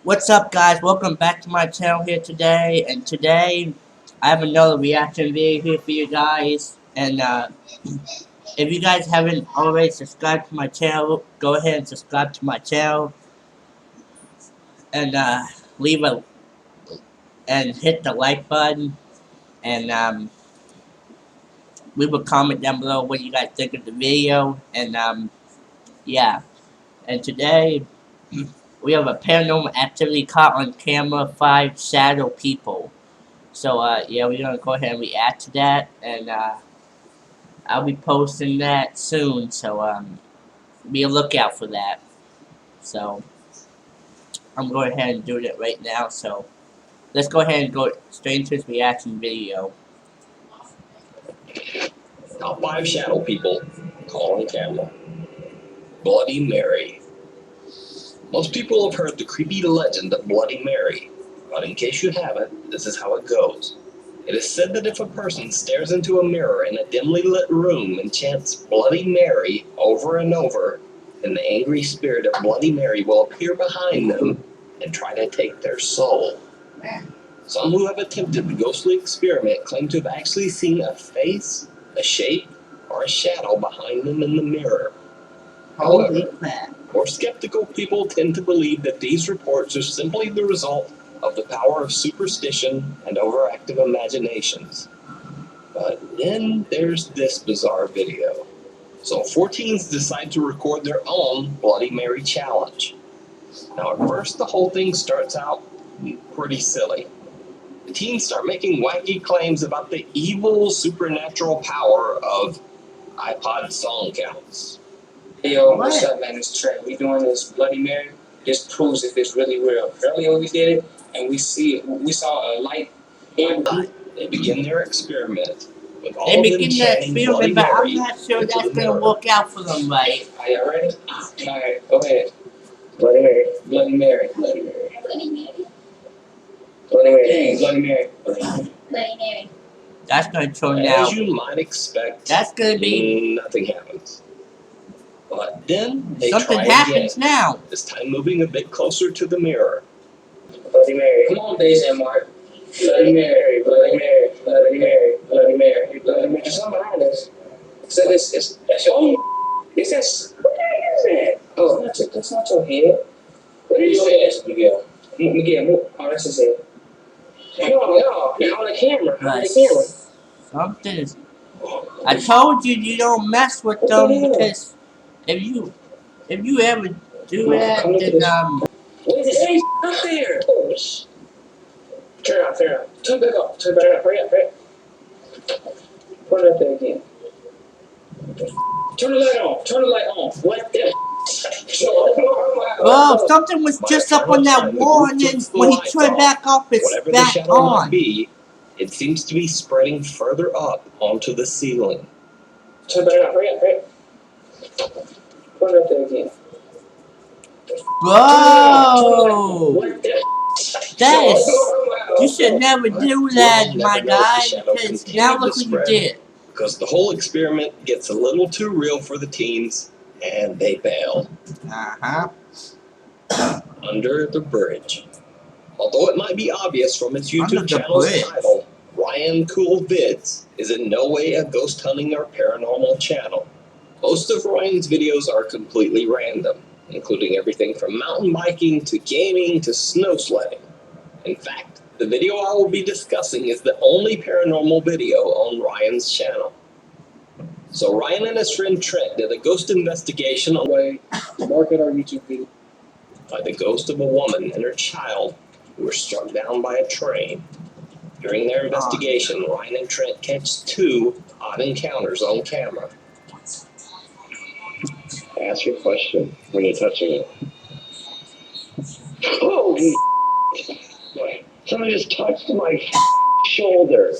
What's up, guys? Welcome back to my channel here today. And today, I have another reaction video here for you guys. And if you guys haven't already subscribed to my channel, go ahead and subscribe to my channel. And hit the like button. And leave a comment down below what you guys think of the video. And yeah. And today, we have a paranormal activity caught on camera, 5 shadow people. So, yeah, we're gonna go ahead and react to that, and, I'll be posting that soon, so, be a lookout for that. So, I'm going ahead and doing it right now, so, let's go ahead and go straight into this reaction video. Top 5 shadow people caught on camera. Bloody Mary. Most people have heard the creepy legend of Bloody Mary, but in case you haven't, this is how it goes. It is said that if a person stares into a mirror in a dimly lit room and chants Bloody Mary over and over, then the angry spirit of Bloody Mary will appear behind them and try to take their soul. Some who have attempted the ghostly experiment claim to have actually seen a face, a shape, or a shadow behind them in the mirror. However, more skeptical people tend to believe that these reports are simply the result of the power of superstition and overactive imaginations. But then there's this bizarre video. So 4 teens decide to record their own Bloody Mary challenge. Now at first the whole thing starts out pretty silly. The teens start making wacky claims about the evil supernatural power of iPod song counts. Hey yo, what's up, man? It's Trey. We doing this Bloody Mary. This proves if it's really real. Earlier when we did it, and we saw a light. They begin their experiment. They begin their experiment, but I'm not sure that's gonna work out for them, right? Are y'all ready? Alright, go ahead. Bloody Mary, Bloody Mary, Bloody Mary, Bloody Mary, Bloody Mary, Bloody Mary, Bloody Mary. That's gonna turn out. As you might expect, that's gonna be nothing happens. But then they something try happens again, now. this time moving a bit closer to the mirror. Bloody Mary. Come on, Daisy and Mark. Bloody Mary, Bloody Mary, Bloody Mary, Bloody Mary, Bloody Mary. There's something behind us. So that's your own. What the is that? Oh, that's not your head. What is that? Miguel. Miguel, oh, that's his head. No, on the camera. On the camera. Something is. I told you you don't mess with them because if you ever do that, then what is it? Up there. Turn it off. Turn it back off. Turn it back off. Hurry up. Put it up there again. Turn the light on. Turn the light on. What the? Oh, something was just up on that wall, and then when he turned back off, it's whatever back the shadow on. Might be, it seems to be spreading further up onto the ceiling. Turn it back off. Hurry up. Put it up there again. Whoa! What the? That is, you should never do that, my guy, because now look what you did. Because the whole experiment gets a little too real for the teens, and they bail. Under the Bridge. Although it might be obvious from its YouTube channel's title, Ryan Cool Vids is in no way a ghost hunting or paranormal channel. Most of Ryan's videos are completely random, including everything from mountain biking to gaming to snow sledding. In fact, the video I will be discussing is the only paranormal video on Ryan's channel. So Ryan and his friend Trent did a ghost investigation on the way to market our YouTube video by the ghost of a woman and her child who were struck down by a train. During their investigation, Ryan and Trent catch 2 odd encounters on camera. Ask your question when you're touching it. Holy somebody just touched my shoulder.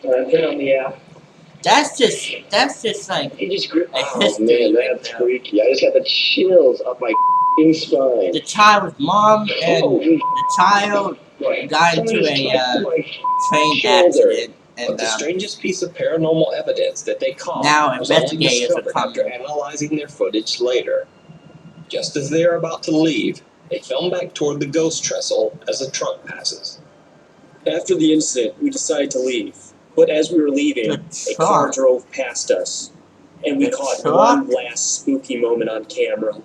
Turn on the app. That's just like He just gripped. a Oh history man, right that's now. freaky. I just got the chills up my spine. The child's mom and the child got into Somebody just touched my train shoulder. accident. But And the strangest piece of paranormal evidence that they caught now was only investigators are discovered coming. after analyzing their footage later. Just as they are about to leave, They film back toward the ghost trestle as a truck passes. After the incident, we decided to leave. But as we were leaving, a car drove past us. And we caught one last spooky moment on camera.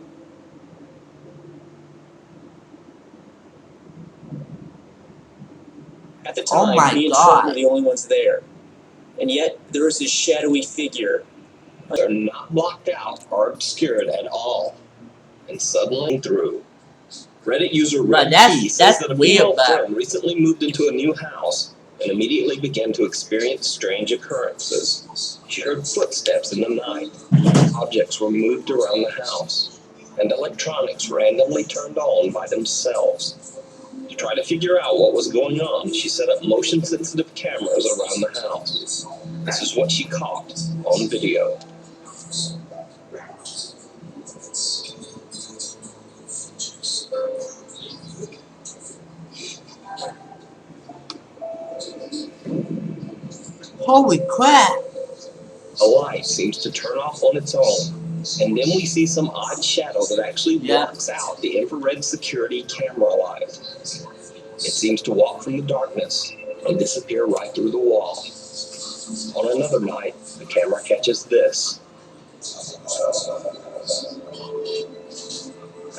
At the time, me and Trent were the only ones there. And yet, there was this shadowy figure. They're not blocked out or obscured at all. And suddenly through. Reddit user Red Key says that a female friend recently moved into a new house and immediately began to experience strange occurrences. She heard footsteps in the night. Objects were moved around the house, and electronics randomly turned on by themselves. To try to figure out what was going on, she set up motion-sensitive cameras around the house. This is what she caught on video. Holy crap! A light seems to turn off on its own, and then we see some odd shadow that actually blocks out the infrared security camera light. It seems to walk from the darkness and disappear right through the wall. On another night, the camera catches this.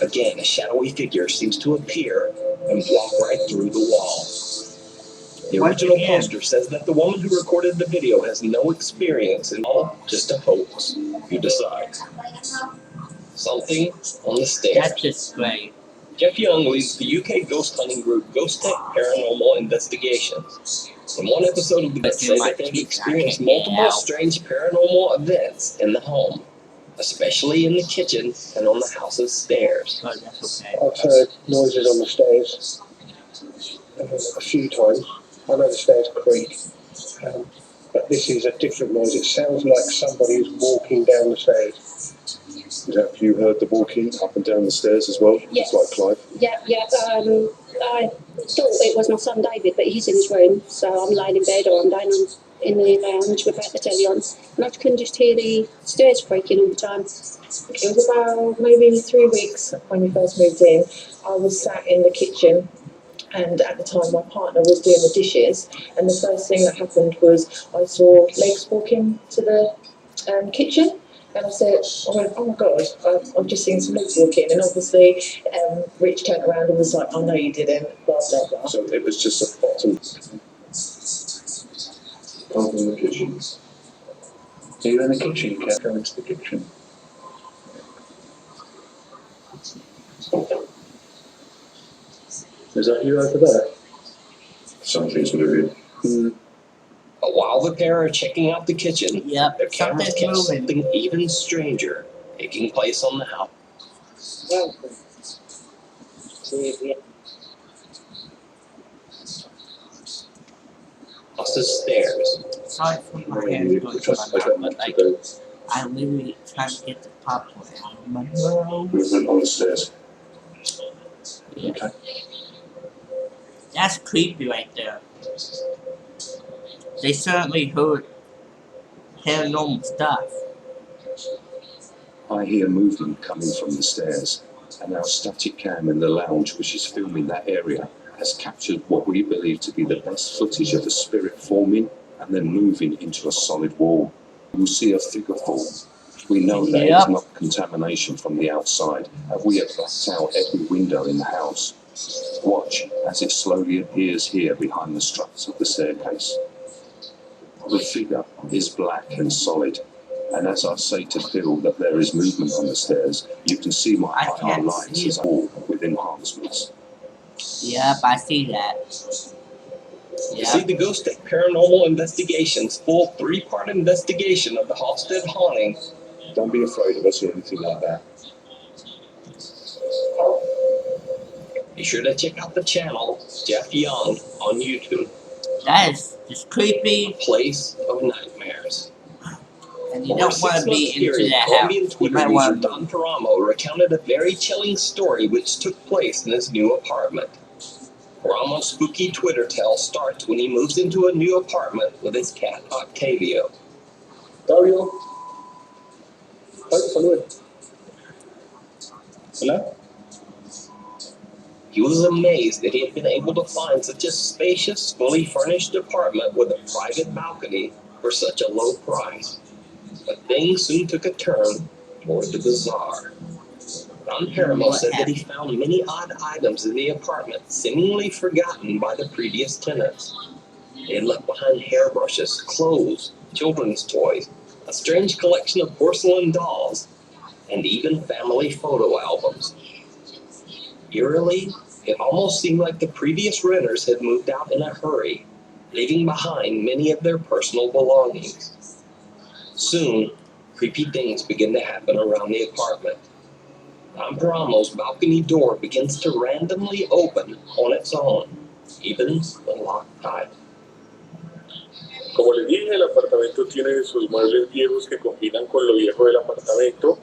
Again, a shadowy figure seems to appear and walk right through the wall. The original poster says that the woman who recorded the video has no experience in all, just a hoax. You decide. Something on the stairs. That's just great. Jeff Young leads the UK ghost hunting group Ghost Tech Paranormal Investigations. In one episode of the group, say that they've experienced multiple strange paranormal events in the home, especially in the kitchen and on the house's stairs. Oh, that's okay. I've heard noises on the stairs a few times. I know the stairs creak, but this is a different noise. It sounds like somebody is walking down the stairs. Have you heard the walking up and down the stairs as well? Yes. Just like Clive? Yeah. I thought it was my son David, but he's in his room, so I'm lying in bed or I'm lying in the lounge without the telly on, and I can just hear the stairs creaking all the time. It was about maybe 3 weeks when we first moved in. I was sat in the kitchen, and at the time my partner was doing the dishes, and the first thing that happened was I saw legs walking to the kitchen, and I went, oh my god, I've just seen some legs walking, and obviously Rich turned around and was like, oh no you didn't, blah blah blah. So it was just a bottom part in the kitchen. So you're in the kitchen, you can't go into the kitchen. Is that you over there? Something's moving. But while the pair are checking out the kitchen, their cameras something's catch moving. something even stranger taking place on the house. Welcome. House's stairs. Sorry for my hands going to my mouth, but like, I literally trying to get the popcorn out of my mouth. Movement on the stairs. Yeah. Okay. That's creepy right there. They certainly heard paranormal stuff. I hear movement coming from the stairs, and our static cam in the lounge, which is filming that area, has captured what we believe to be the best footage of a spirit forming and then moving into a solid wall. You'll see a figure form. We know that it's not contamination from the outside, and we have blacked out every window in the house. Watch as it slowly appears here behind the struts of the staircase. The figure is black and solid, and as I say to Phil that there is movement on the stairs, you can see my IR lines as a wall with enhancements. Yep, I see that. You see, the Ghost Tech Paranormal Investigations full 3-part investigation of the Hofstede haunting. Don't be afraid of us or anything like that. Be sure to check out the channel, Jeff Young, on YouTube. That is just creepy. Place of Nightmares. And you don't want to be into that house. Colombian You Twitter might user want to. Don Paramo recounted a very chilling story which took place in his new apartment. Paramo's spooky Twitter tale starts when he moves into a new apartment with his cat Octavio. Dario? Oh, hello. Hello? He was amazed that he had been able to find such a spacious, fully furnished apartment with a private balcony for such a low price. But things soon took a turn toward the bizarre. Don Paramo said that he found many odd items in the apartment, seemingly forgotten by the previous tenants. They had left behind hairbrushes, clothes, children's toys, a strange collection of porcelain dolls, and even family photo albums. Eerily, it almost seemed like the previous renters had moved out in a hurry, leaving behind many of their personal belongings. Soon, creepy things began to happen around the apartment. Don Paramo's balcony door begins to randomly open on its own, even when locked tight. Como les dije, el apartamento tiene sus muebles viejos que combinan con lo viejo del apartamento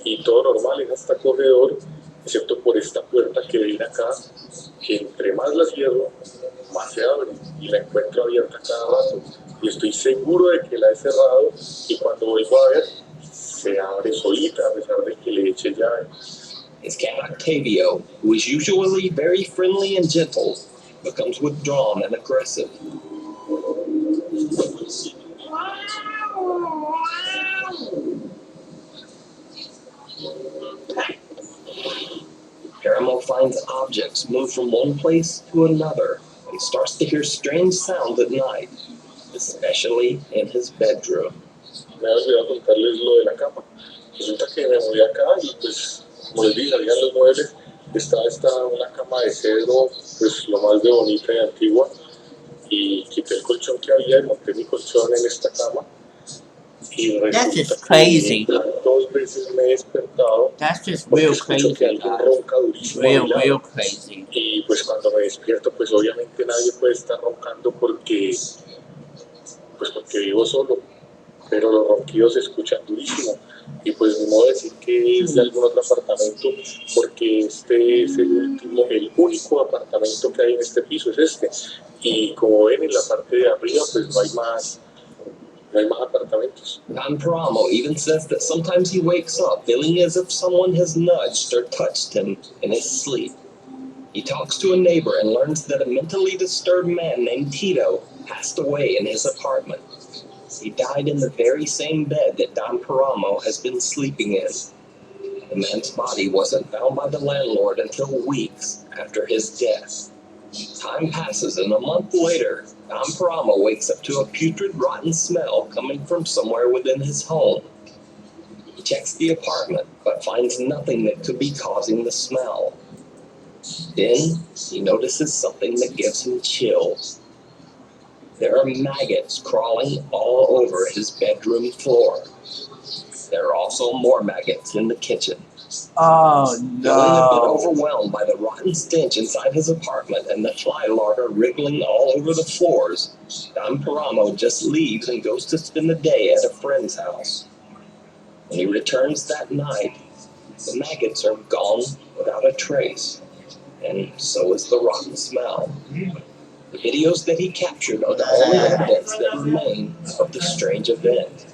y todo normal es hasta corredor, excepto por esta puerta que ven acá, que entre más la cierro, más se abre y la encuentro abierta cada rato. Y estoy seguro de que la he cerrado y cuando vuelvo a ver, se abre solita a pesar de que le eche llave. His cat Octavio, who is usually very friendly and gentle, becomes withdrawn and aggressive. Paramo finds objects move from one place to another and starts to hear strange sounds at night, especially in his bedroom. Me había olvidado contarles lo de la cama. Resulta que me mudé acá y pues, como les dije, habían los muebles. Estaba una cama de cedro, pues lo más de bonita y antigua. Y quité el colchón que había y monté mi colchón en esta cama. Y That's resulta just crazy. que 2 veces me he despertado. That's just Porque real escucho crazy, que alguien guys. ronca durísimo a mi lado. Real crazy. Y pues cuando me despierto, pues obviamente nadie puede estar roncando porque vivo solo, pero los ronquidos se escuchan durísimo. Y pues ni modo de decir que es de algún otro apartamento, porque este es el único apartamento que hay en este piso, es este. Y como ven en la parte de arriba, pues no hay más apartamentos. Don Paramo even says that sometimes he wakes up feeling as if someone has nudged or touched him in his sleep. He talks to a neighbor and learns that a mentally disturbed man named Tito passed away in his apartment. He died in the very same bed that Don Paramo has been sleeping in. The man's body wasn't found by the landlord until weeks after his death. Time passes, and a month later, Don Paramo wakes up to a putrid, rotten smell coming from somewhere within his home. He checks the apartment, but finds nothing that could be causing the smell. Then, he notices something that gives him chills. There are maggots crawling all over his bedroom floor. There are also more maggots in the kitchen. Oh Feeling a bit no. overwhelmed by the rotten stench inside his apartment and the fly larvae wriggling all over the floors, Don Paramo just leaves and goes to spend the day at a friend's house. When he returns that night, the maggots are gone without a trace, and so is the rotten smell. The videos that he captured are the only evidence that remain of the strange event.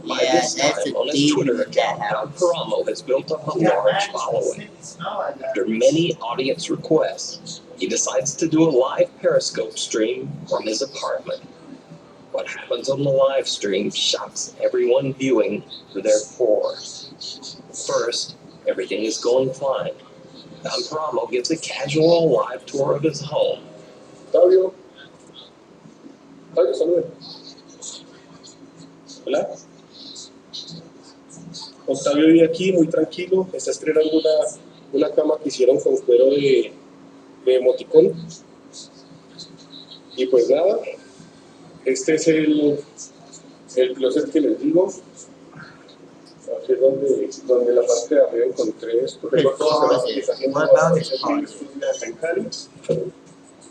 By Yeah, this that's time, a on his demon Twitter in that account, Don house. Paramo has built up a large following. After many audience requests, he decides to do a live Periscope stream from his apartment. What happens on the live stream shocks everyone viewing to their core. First, everything is going fine. Don Paramo gives a casual live tour of his home. Octavio, saluda. Hola. Octavio vive aquí muy tranquilo, está estrenando una cama que hicieron con cuero de emoticón. Y pues nada, este es el closet que les digo. Aquí es donde la parte de arriba encontré esto. Tengo todo cerrado porque está haciendo bastante frío acá en Cali,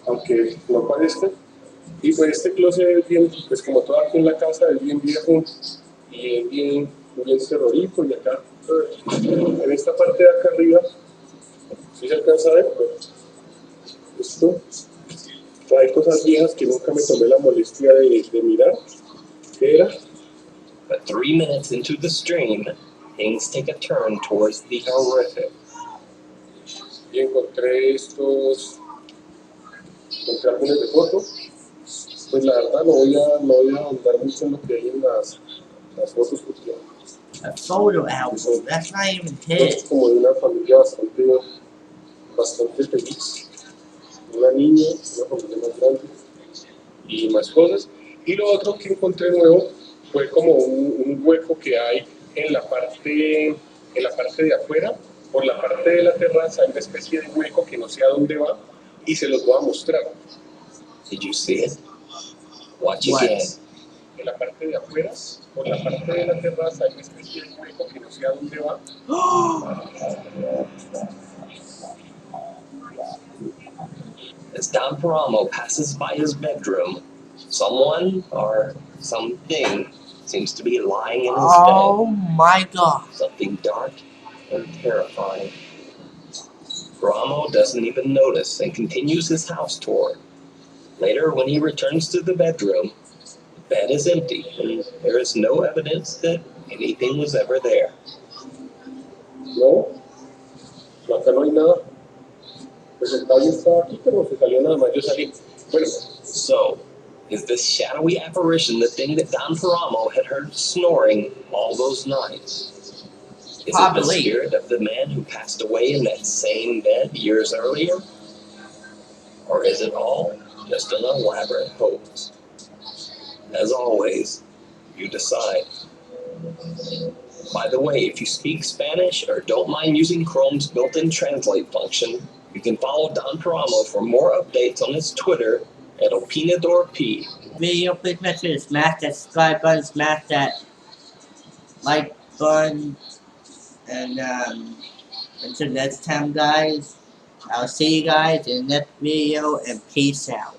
aunque no parezca. Y pues este closet es bien, pues como todo aquí en la casa, es bien viejo y es bien terrorífico. Y acá, en esta parte de acá arriba, si se alcanza a ver, pues, esto trae cosas viejas que nunca me tomé la molestia de mirar. ¿Qué era? But 3 minutes into the stream, things take a turn towards the horrific. y encontré encontré álbumes de fotos. Pues la verdad no voy a ahondar mucho en lo que hay en las fotos porque A photo album. That's not even son his. como de una familia bastante feliz. Una niña, una familia más grande y más cosas. Y lo otro que encontré nuevo fue como un hueco que hay en la parte de afuera, por la parte de la terraza, hay una especie de hueco que no sé a dónde va y se los voy a mostrar. Did you see it? Watch What? again. En la parte de afuera, por la parte de la terraza, hay una especie de hueco que no sé a dónde va. As Don Paramo passes by his bedroom, someone or something seems to be lying in his Oh my god. bed. Something dark and terrifying. Paramo doesn't even notice and continues his house tour. Later, when he returns to the bedroom, the bed is empty and there is no evidence that anything was ever there. No, acá no hay nada. Pues el caballo estaba aquí, pero se salió nada más. Yo salí. Bueno, So, is this shadowy apparition the thing that Don Paramo had heard snoring all those nights? Is it the Probably. spirit of the man who passed away in that same bed years earlier? Or is it all just an elaborate hoax? As always, you decide. By the way, if you speak Spanish or don't mind using Chrome's built-in translate function, you can follow Don Paramo for more updates on his Twitter at OpinadorP. Video, please make sure to smash that subscribe button, smash that like button, and until next time, guys, I'll see you guys in the next video, and peace out.